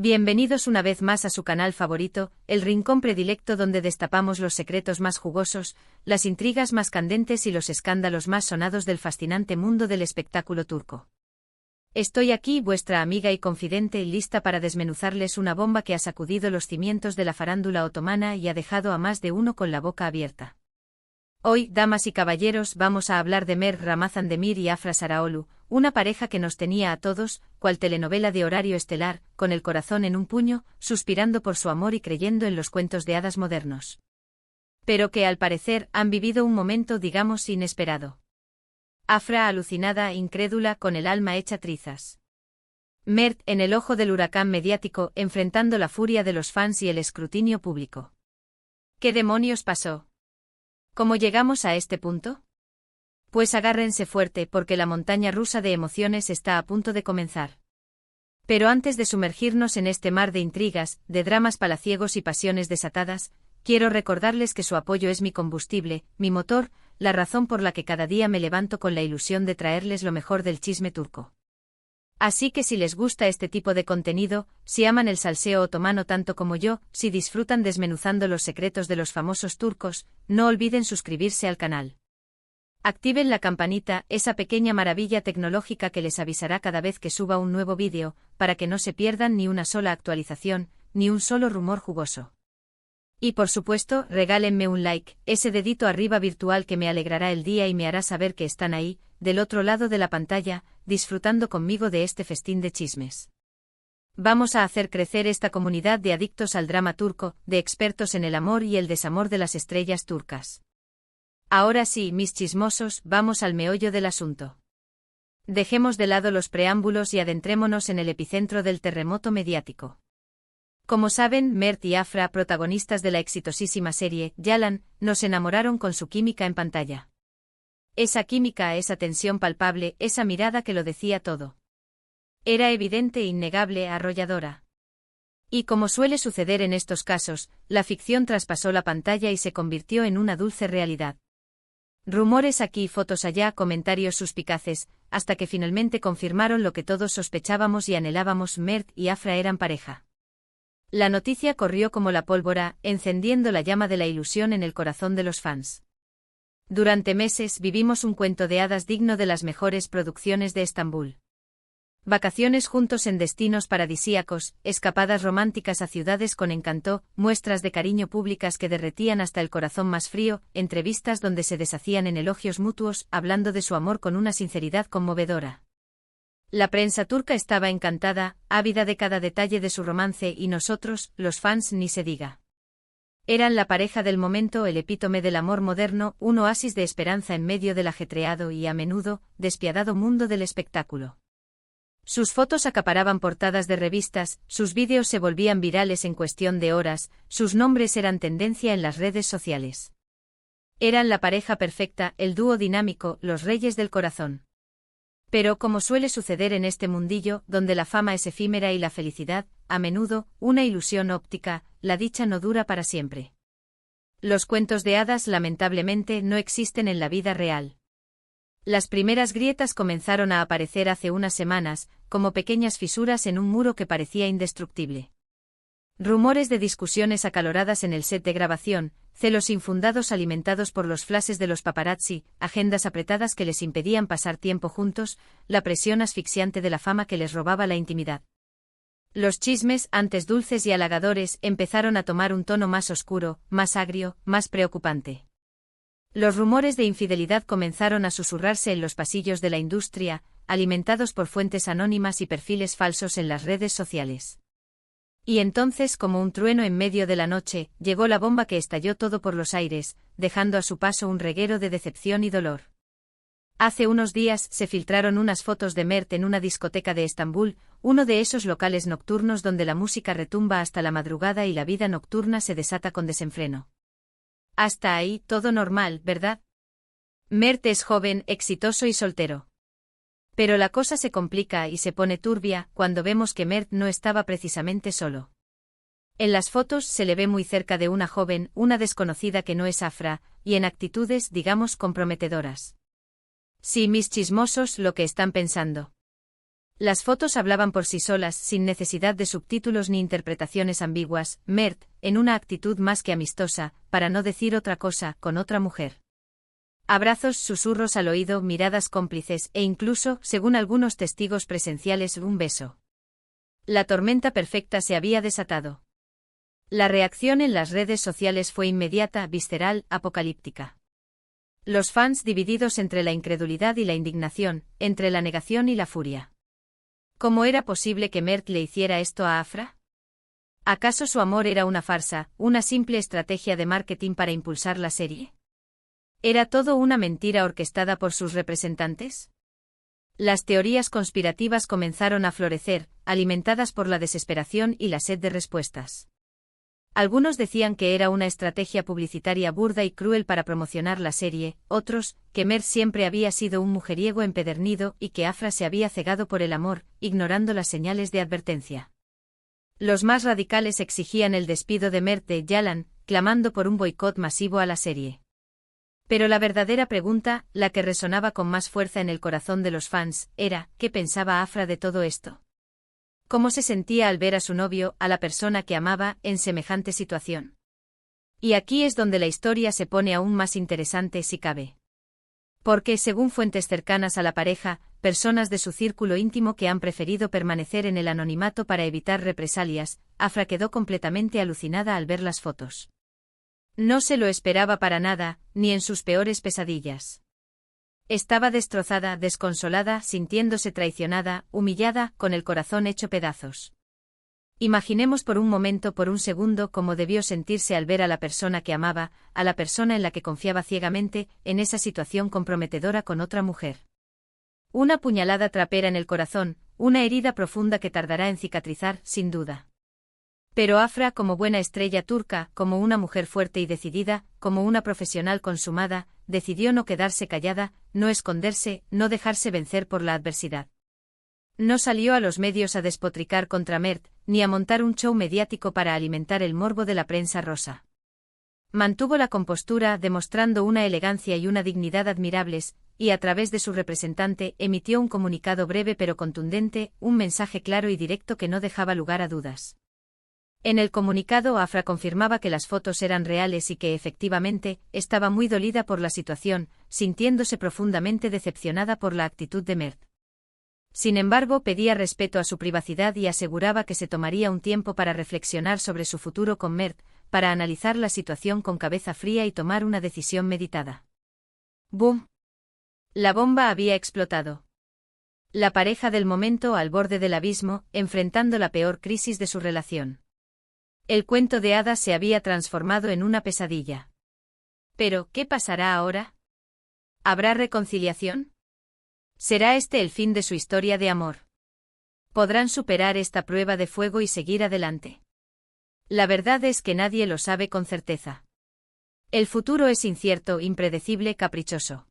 Bienvenidos una vez más a su canal favorito, el rincón predilecto donde destapamos los secretos más jugosos, las intrigas más candentes y los escándalos más sonados del fascinante mundo del espectáculo turco. Estoy aquí, vuestra amiga y confidente, lista para desmenuzarles una bomba que ha sacudido los cimientos de la farándula otomana y ha dejado a más de uno con la boca abierta. Hoy, damas y caballeros, vamos a hablar de Mert Ramazandemir y Afra Sarıoğlu, una pareja que nos tenía a todos, cual telenovela de horario estelar, con el corazón en un puño, suspirando por su amor y creyendo en los cuentos de hadas modernos. Pero que al parecer han vivido un momento, digamos, inesperado. Afra alucinada, incrédula, con el alma hecha trizas. Mert en el ojo del huracán mediático, enfrentando la furia de los fans y el escrutinio público. ¿Qué demonios pasó? ¿Cómo llegamos a este punto? Pues agárrense fuerte porque la montaña rusa de emociones está a punto de comenzar. Pero antes de sumergirnos en este mar de intrigas, de dramas palaciegos y pasiones desatadas, quiero recordarles que su apoyo es mi combustible, mi motor, la razón por la que cada día me levanto con la ilusión de traerles lo mejor del chisme turco. Así que si les gusta este tipo de contenido, si aman el salseo otomano tanto como yo, si disfrutan desmenuzando los secretos de los famosos turcos, no olviden suscribirse al canal. Activen la campanita, esa pequeña maravilla tecnológica que les avisará cada vez que suba un nuevo vídeo, para que no se pierdan ni una sola actualización, ni un solo rumor jugoso. Y por supuesto, regálenme un like, ese dedito arriba virtual que me alegrará el día y me hará saber que están ahí, del otro lado de la pantalla, disfrutando conmigo de este festín de chismes. Vamos a hacer crecer esta comunidad de adictos al drama turco, de expertos en el amor y el desamor de las estrellas turcas. Ahora sí, mis chismosos, vamos al meollo del asunto. Dejemos de lado los preámbulos y adentrémonos en el epicentro del terremoto mediático. Como saben, Mert y Afra, protagonistas de la exitosísima serie Yalan, nos enamoraron con su química en pantalla. Esa química, esa tensión palpable, esa mirada que lo decía todo. Era evidente, innegable, arrolladora. Y como suele suceder en estos casos, la ficción traspasó la pantalla y se convirtió en una dulce realidad. Rumores aquí, fotos allá, comentarios suspicaces, hasta que finalmente confirmaron lo que todos sospechábamos y anhelábamos: Mert y Afra eran pareja. La noticia corrió como la pólvora, encendiendo la llama de la ilusión en el corazón de los fans. Durante meses vivimos un cuento de hadas digno de las mejores producciones de Estambul. Vacaciones juntos en destinos paradisíacos, escapadas románticas a ciudades con encanto, muestras de cariño públicas que derretían hasta el corazón más frío, entrevistas donde se deshacían en elogios mutuos, hablando de su amor con una sinceridad conmovedora. La prensa turca estaba encantada, ávida de cada detalle de su romance y nosotros, los fans, ni se diga. Eran la pareja del momento, el epítome del amor moderno, un oasis de esperanza en medio del ajetreado y, a menudo, despiadado mundo del espectáculo. Sus fotos acaparaban portadas de revistas, sus vídeos se volvían virales en cuestión de horas, sus nombres eran tendencia en las redes sociales. Eran la pareja perfecta, el dúo dinámico, los reyes del corazón. Pero como suele suceder en este mundillo, donde la fama es efímera y la felicidad, a menudo, una ilusión óptica, la dicha no dura para siempre. Los cuentos de hadas lamentablemente no existen en la vida real. Las primeras grietas comenzaron a aparecer hace unas semanas, como pequeñas fisuras en un muro que parecía indestructible. Rumores de discusiones acaloradas en el set de grabación, celos infundados alimentados por los flashes de los paparazzi, agendas apretadas que les impedían pasar tiempo juntos, la presión asfixiante de la fama que les robaba la intimidad. Los chismes, antes dulces y halagadores, empezaron a tomar un tono más oscuro, más agrio, más preocupante. Los rumores de infidelidad comenzaron a susurrarse en los pasillos de la industria, alimentados por fuentes anónimas y perfiles falsos en las redes sociales. Y entonces, como un trueno en medio de la noche, llegó la bomba que estalló todo por los aires, dejando a su paso un reguero de decepción y dolor. Hace unos días se filtraron unas fotos de Mert en una discoteca de Estambul, uno de esos locales nocturnos donde la música retumba hasta la madrugada y la vida nocturna se desata con desenfreno. Hasta ahí, todo normal, ¿verdad? Mert es joven, exitoso y soltero. Pero la cosa se complica y se pone turbia cuando vemos que Mert no estaba precisamente solo. En las fotos se le ve muy cerca de una joven, una desconocida que no es Afra, y en actitudes, digamos, comprometedoras. Sí, mis chismosos, lo que están pensando. Las fotos hablaban por sí solas, sin necesidad de subtítulos ni interpretaciones ambiguas. Mert, en una actitud más que amistosa, para no decir otra cosa, con otra mujer. Abrazos, susurros al oído, miradas cómplices e incluso, según algunos testigos presenciales, un beso. La tormenta perfecta se había desatado. La reacción en las redes sociales fue inmediata, visceral, apocalíptica. Los fans divididos entre la incredulidad y la indignación, entre la negación y la furia. ¿Cómo era posible que Mert le hiciera esto a Afra? ¿Acaso su amor era una farsa, una simple estrategia de marketing para impulsar la serie? ¿Era todo una mentira orquestada por sus representantes? Las teorías conspirativas comenzaron a florecer, alimentadas por la desesperación y la sed de respuestas. Algunos decían que era una estrategia publicitaria burda y cruel para promocionar la serie, otros, que Mert siempre había sido un mujeriego empedernido y que Afra se había cegado por el amor, ignorando las señales de advertencia. Los más radicales exigían el despido de Mert de Yalan, clamando por un boicot masivo a la serie. Pero la verdadera pregunta, la que resonaba con más fuerza en el corazón de los fans, era, ¿qué pensaba Afra de todo esto? ¿Cómo se sentía al ver a su novio, a la persona que amaba, en semejante situación? Y aquí es donde la historia se pone aún más interesante si cabe. Porque, según fuentes cercanas a la pareja, personas de su círculo íntimo que han preferido permanecer en el anonimato para evitar represalias, Afra quedó completamente alucinada al ver las fotos. No se lo esperaba para nada, ni en sus peores pesadillas. Estaba destrozada, desconsolada, sintiéndose traicionada, humillada, con el corazón hecho pedazos. Imaginemos por un momento, por un segundo, cómo debió sentirse al ver a la persona que amaba, a la persona en la que confiaba ciegamente, en esa situación comprometedora con otra mujer. Una puñalada trapera en el corazón, una herida profunda que tardará en cicatrizar, sin duda. Pero Afra, como buena estrella turca, como una mujer fuerte y decidida, como una profesional consumada, decidió no quedarse callada, no esconderse, no dejarse vencer por la adversidad. No salió a los medios a despotricar contra Mert, ni a montar un show mediático para alimentar el morbo de la prensa rosa. Mantuvo la compostura, demostrando una elegancia y una dignidad admirables, y a través de su representante emitió un comunicado breve pero contundente, un mensaje claro y directo que no dejaba lugar a dudas. En el comunicado Afra confirmaba que las fotos eran reales y que efectivamente, estaba muy dolida por la situación, sintiéndose profundamente decepcionada por la actitud de Mert. Sin embargo, pedía respeto a su privacidad y aseguraba que se tomaría un tiempo para reflexionar sobre su futuro con Mert, para analizar la situación con cabeza fría y tomar una decisión meditada. ¡Bum! La bomba había explotado. La pareja del momento al borde del abismo, enfrentando la peor crisis de su relación. El cuento de hadas se había transformado en una pesadilla. Pero, ¿qué pasará ahora? ¿Habrá reconciliación? ¿Será este el fin de su historia de amor? ¿Podrán superar esta prueba de fuego y seguir adelante? La verdad es que nadie lo sabe con certeza. El futuro es incierto, impredecible, caprichoso.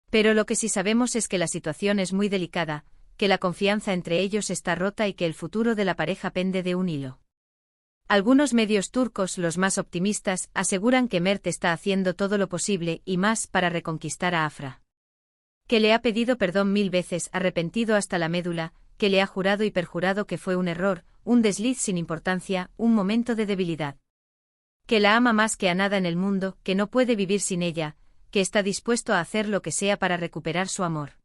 Pero lo que sí sabemos es que la situación es muy delicada, que la confianza entre ellos está rota y que el futuro de la pareja pende de un hilo. Algunos medios turcos, los más optimistas, aseguran que Mert está haciendo todo lo posible y más para reconquistar a Afra. Que le ha pedido perdón 1000 veces, arrepentido hasta la médula, que le ha jurado y perjurado que fue un error, un desliz sin importancia, un momento de debilidad. Que la ama más que a nada en el mundo, que no puede vivir sin ella, que está dispuesto a hacer lo que sea para recuperar su amor.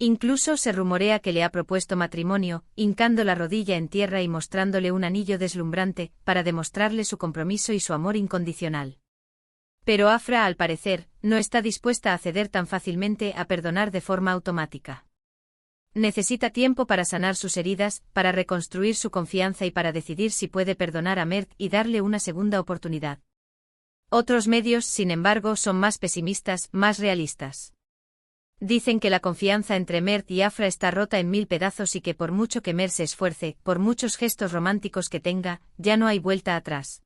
Incluso se rumorea que le ha propuesto matrimonio, hincando la rodilla en tierra y mostrándole un anillo deslumbrante, para demostrarle su compromiso y su amor incondicional. Pero Afra, al parecer, no está dispuesta a ceder tan fácilmente, a perdonar de forma automática. Necesita tiempo para sanar sus heridas, para reconstruir su confianza y para decidir si puede perdonar a Mert y darle una segunda oportunidad. Otros medios, sin embargo, son más pesimistas, más realistas. Dicen que la confianza entre Mert y Afra está rota en 1000 pedazos y que por mucho que Mert se esfuerce, por muchos gestos románticos que tenga, ya no hay vuelta atrás.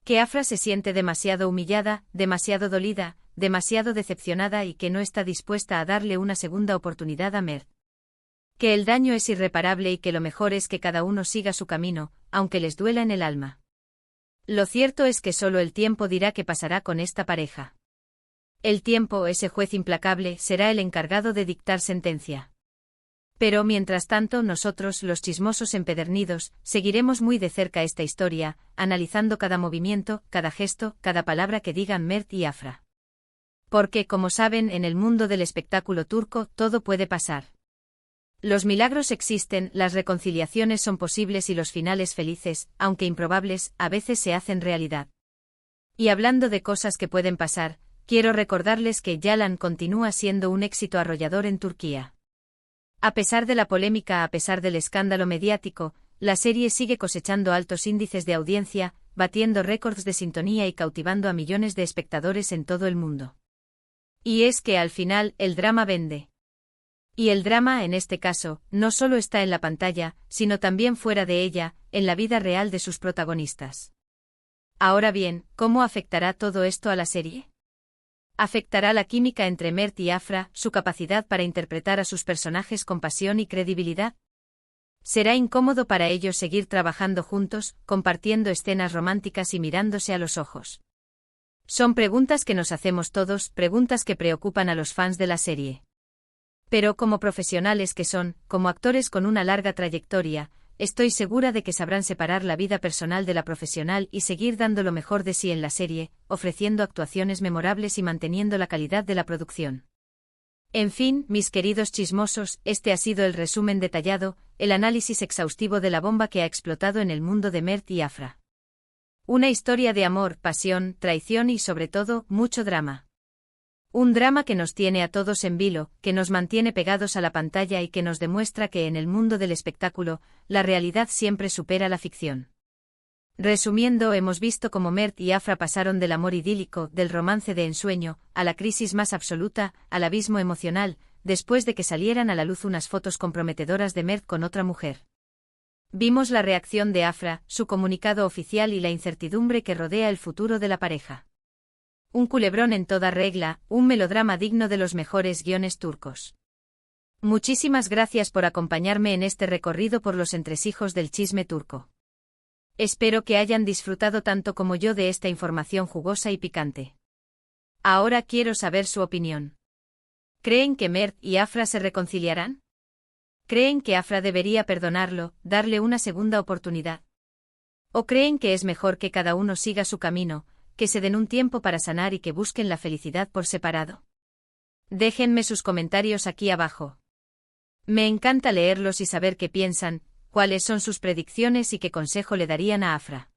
Que Afra se siente demasiado humillada, demasiado dolida, demasiado decepcionada y que no está dispuesta a darle una segunda oportunidad a Mert. Que el daño es irreparable y que lo mejor es que cada uno siga su camino, aunque les duela en el alma. Lo cierto es que solo el tiempo dirá qué pasará con esta pareja. El tiempo, ese juez implacable, será el encargado de dictar sentencia. Pero mientras tanto nosotros, los chismosos empedernidos, seguiremos muy de cerca esta historia, analizando cada movimiento, cada gesto, cada palabra que digan Mert y Afra. Porque, como saben, en el mundo del espectáculo turco todo puede pasar. Los milagros existen, las reconciliaciones son posibles y los finales felices, aunque improbables, a veces se hacen realidad. Y hablando de cosas que pueden pasar, quiero recordarles que Yalan continúa siendo un éxito arrollador en Turquía. A pesar de la polémica, a pesar del escándalo mediático, la serie sigue cosechando altos índices de audiencia, batiendo récords de sintonía y cautivando a millones de espectadores en todo el mundo. Y es que al final, el drama vende. Y el drama, en este caso, no solo está en la pantalla, sino también fuera de ella, en la vida real de sus protagonistas. Ahora bien, ¿cómo afectará todo esto a la serie? ¿Afectará la química entre Mert y Afra, su capacidad para interpretar a sus personajes con pasión y credibilidad? ¿Será incómodo para ellos seguir trabajando juntos, compartiendo escenas románticas y mirándose a los ojos? Son preguntas que nos hacemos todos, preguntas que preocupan a los fans de la serie. Pero como profesionales que son, como actores con una larga trayectoria, estoy segura de que sabrán separar la vida personal de la profesional y seguir dando lo mejor de sí en la serie, ofreciendo actuaciones memorables y manteniendo la calidad de la producción. En fin, mis queridos chismosos, este ha sido el resumen detallado, el análisis exhaustivo de la bomba que ha explotado en el mundo de Mert y Afra. Una historia de amor, pasión, traición y sobre todo, mucho drama. Un drama que nos tiene a todos en vilo, que nos mantiene pegados a la pantalla y que nos demuestra que en el mundo del espectáculo, la realidad siempre supera la ficción. Resumiendo, hemos visto cómo Mert y Afra pasaron del amor idílico, del romance de ensueño, a la crisis más absoluta, al abismo emocional, después de que salieran a la luz unas fotos comprometedoras de Mert con otra mujer. Vimos la reacción de Afra, su comunicado oficial y la incertidumbre que rodea el futuro de la pareja. Un culebrón en toda regla, un melodrama digno de los mejores guiones turcos. Muchísimas gracias por acompañarme en este recorrido por los entresijos del chisme turco. Espero que hayan disfrutado tanto como yo de esta información jugosa y picante. Ahora quiero saber su opinión. ¿Creen que Mert y Afra se reconciliarán? ¿Creen que Afra debería perdonarlo, darle una segunda oportunidad? ¿O creen que es mejor que cada uno siga su camino, que se den un tiempo para sanar y que busquen la felicidad por separado? Déjenme sus comentarios aquí abajo. Me encanta leerlos y saber qué piensan, cuáles son sus predicciones y qué consejo le darían a Afra.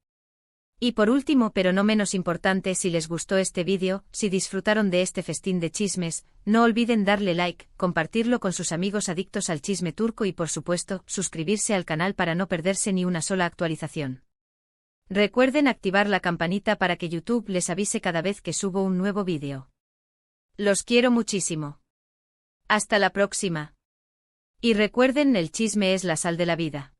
Y por último, pero no menos importante, si les gustó este vídeo, si disfrutaron de este festín de chismes, no olviden darle like, compartirlo con sus amigos adictos al chisme turco y por supuesto, suscribirse al canal para no perderse ni una sola actualización. Recuerden activar la campanita para que YouTube les avise cada vez que subo un nuevo vídeo. Los quiero muchísimo. Hasta la próxima. Y recuerden, el chisme es la sal de la vida.